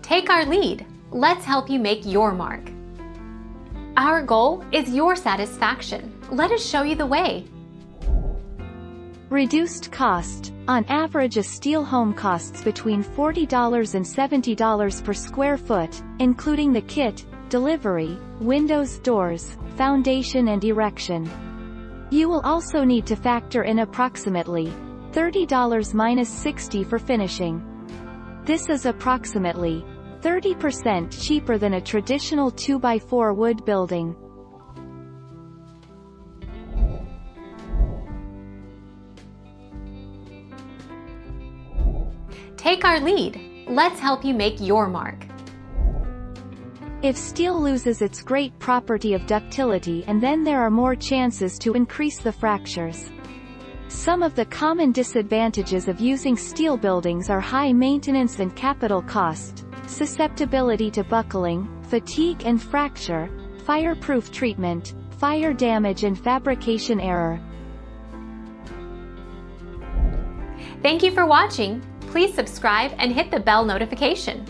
Take our lead. Let's help you make your mark. Our goal is your satisfaction. Let us show you the way. Reduced cost. On average, a steel home costs between $40 and $70 per square foot, including the kit, delivery, windows, doors, foundation and erection. You will also need to factor in approximately $30 minus $60 for finishing. This is approximately 30% cheaper than a traditional 2x4 wood building. Take our lead. Let's help you make your mark. If steel loses its great property of ductility, and then there are more chances to increase the fractures. Some of the common disadvantages of using steel buildings are high maintenance and capital cost, susceptibility to buckling, fatigue and fracture, fireproof treatment, fire damage and fabrication error. Thank you for watching. Please subscribe and hit the bell notification.